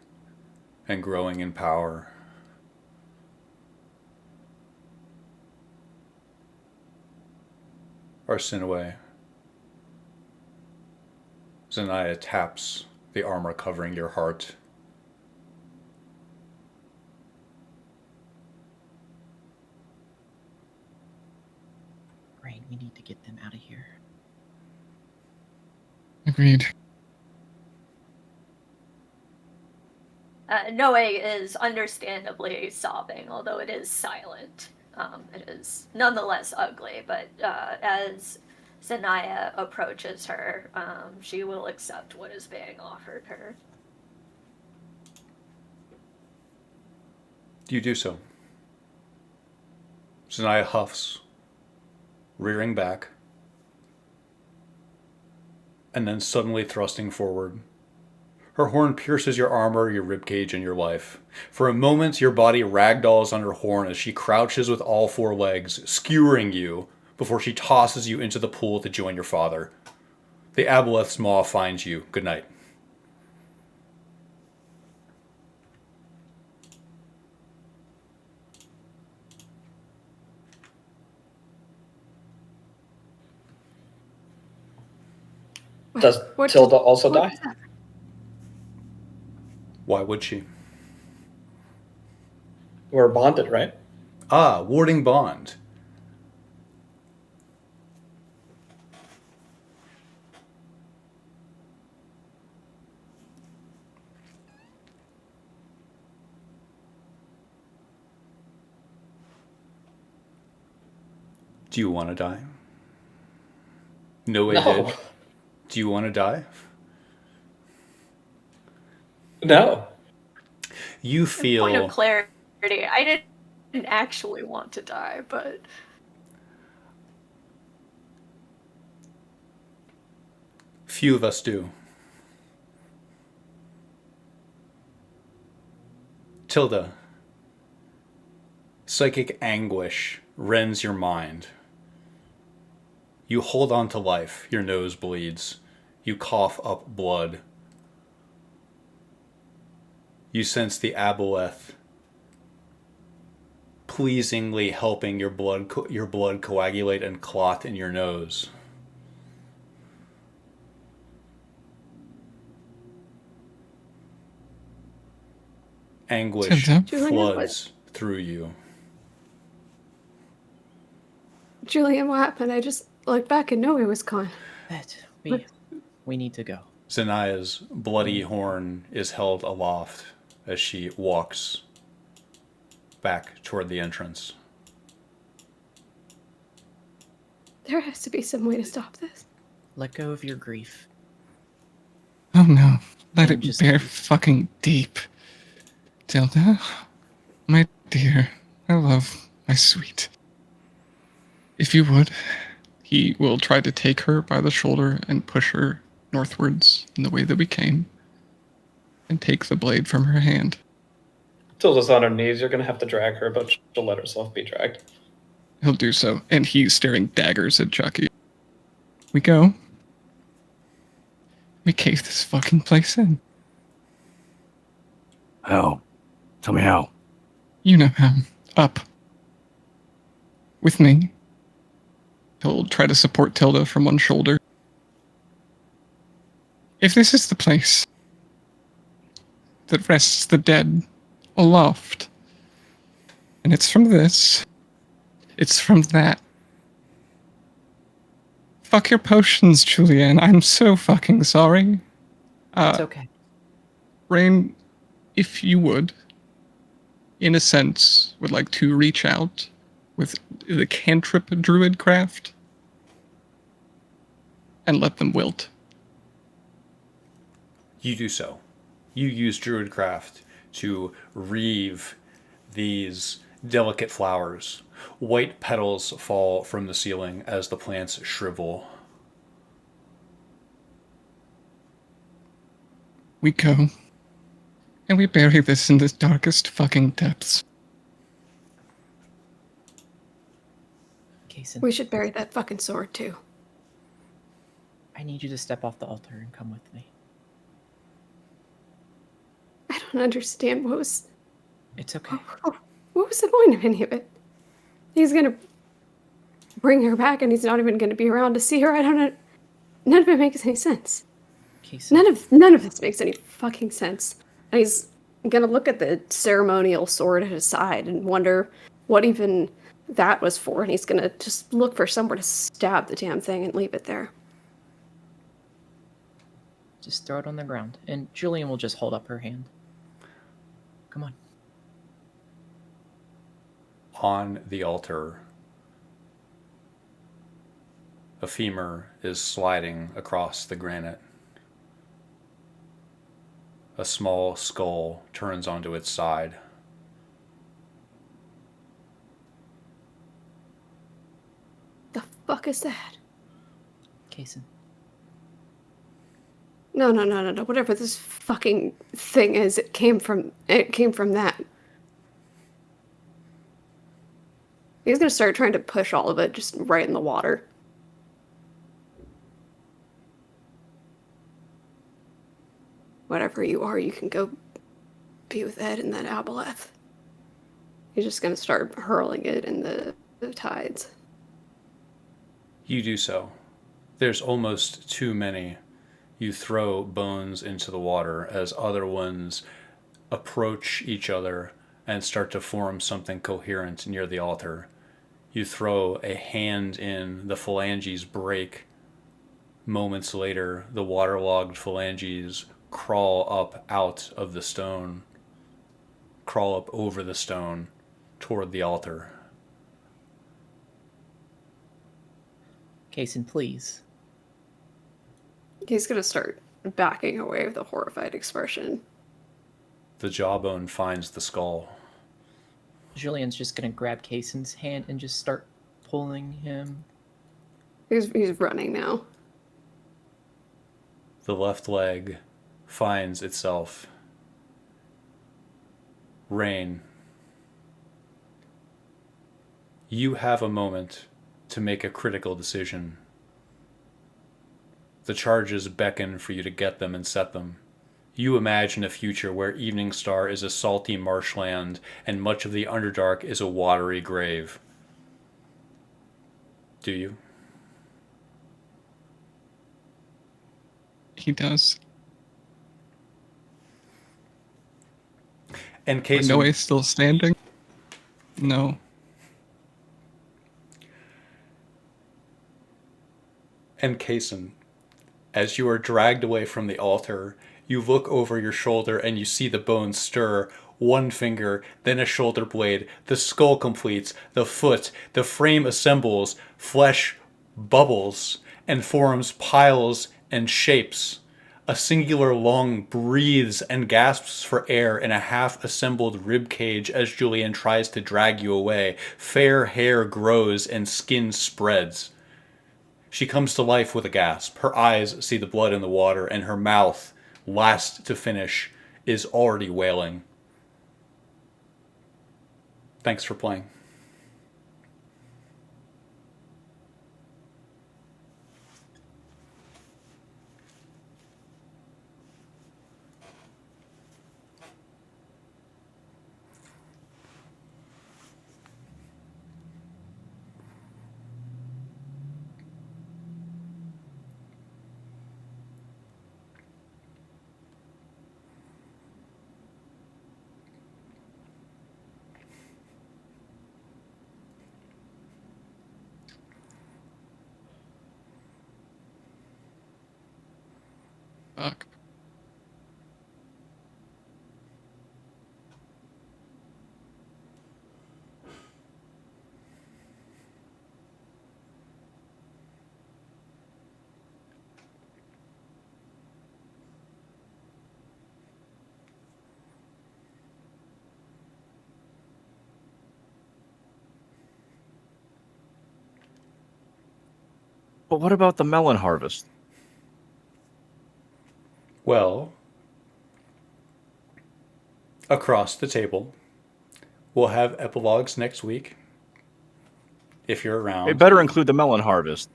and growing in power. Arsinoe. Zanaya taps the armor covering your heart. Rain, we need to get them out of here. Agreed. Noe is understandably sobbing, although it is silent. It is nonetheless ugly, but as Zanaya approaches her, she will accept what is being offered her. You do so. Zanaya huffs, rearing back, and then suddenly thrusting forward. Her horn pierces your armor, your ribcage, and your life. For a moment, your body ragdolls on her horn as she crouches with all four legs, skewering you, before she tosses you into the pool to join your father. The aboleth's maw finds you. Good night. Does What Tilda did- also what die? was that? Why would she? We're bonded, right? Ah, warding bond. Do you want to die? No way No. did. Do you want to die? No. You feel... Point of clarity, I didn't actually want to die, but Few of us do. Tilda. Psychic anguish rends your mind. You hold on to life. Your nose bleeds. You cough up blood. You sense the aboleth pleasingly helping your blood coagulate and clot in your nose. Anguish Tilda? Julian, floods through you. Julian, what happened? I just looked back and Noe was gone. That What? we need to go. Zanaya's bloody horn is held aloft as she walks back toward the entrance. There has to be some way to stop this. Let go of your grief. Oh no. Let And it just- bear fucking deep. Tilda, my dear, my love, my sweet. If you would, he will try to take her by the shoulder and push her northwards in the way that we came, and take the blade from her hand. Tilda's on her knees. You're gonna have to drag her, but she'll let herself be dragged. He'll do so, and he's staring daggers at Chucky. We go. We cave this fucking place in. How? Tell me how. You know how. Up. With me. He'll try to support Tilda from one shoulder. If this is the place that rests the dead aloft, and it's from this, it's from that. Fuck your potions, Julianne. I'm so fucking sorry. It's okay. Rain, if you would, in a sense, would like to reach out with the cantrip druid craft and let them wilt. You do so. You use Druidcraft to reeve these delicate flowers. White petals fall from the ceiling as the plants shrivel. We go, and we bury this in the darkest fucking depths. Kason, We should bury that fucking sword too. I need you to step off the altar and come with me. don't understand. It's okay. What was the point of any of it? He's gonna bring her back, and he's not even gonna be around to see her. I don't know. None of it makes any sense. Casey. None of this makes any fucking sense. And he's gonna look at the ceremonial sword at his side and wonder what even that was for, and he's gonna just look for somewhere to stab the damn thing and leave it there. Just throw it on the ground, and Julian will just hold up her hand. Come on. On the altar, a femur is sliding across the granite. A small skull turns onto its side. The fuck is that? Kason. No. Whatever this fucking thing is, it came from that. He's gonna start trying to push all of it just right in the water. Whatever you are, you can go be with Ed and that Aboleth. He's just gonna start hurling it in the tides. You do so. There's almost too many. You throw bones into the water as other ones approach each other and start to form something coherent near the altar. You throw a hand in, the phalanges break. Moments later, the waterlogged phalanges crawl up out of the stone, crawl up over the stone toward the altar. Kason, please. He's gonna start backing away with a horrified expression. The jawbone finds the skull. Julian's just gonna grab Kason's hand and just start pulling him. He's running now. The left leg finds itself. Rain. You have a moment to make a critical decision. The charges beckon for you to get them and set them. You imagine a future where Evening Star is a salty marshland and much of the Underdark is a watery grave. Do you? He does. And Kason, Noah's still standing? No. And Kason, as you are dragged away from the altar, you look over your shoulder and you see the bones stir. One finger, then a shoulder blade, the skull completes, the foot, the frame assembles, flesh bubbles, and forms piles and shapes. A singular lung breathes and gasps for air in a half-assembled rib cage as Julian tries to drag you away. Fair hair grows and skin spreads. She comes to life with a gasp. Her eyes see the blood in the water, and her mouth, last to finish, is already wailing. Thanks for playing. Fuck. But what about the melon harvest? Well, across the table, we'll have epilogues next week. If you're around. It better include the melon harvest.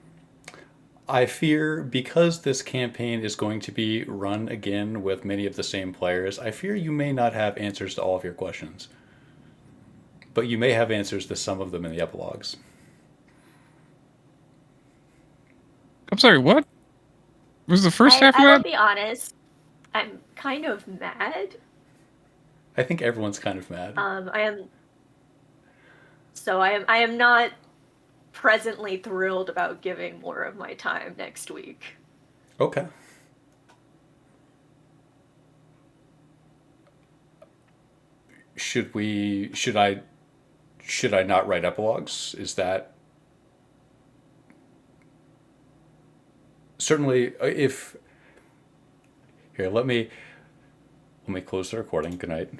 I fear because this campaign is going to be run again with many of the same players, I fear you may not have answers to all of your questions. But you may have answers to some of them in the epilogues. I'm sorry, what? Was the first half of I will that? be honest. I'm kind of mad. I think everyone's kind of mad. I am. So I am not presently thrilled about giving more of my time next week. Okay. Should I not write epilogues? Is that certainly if here let me close the recording. Good night.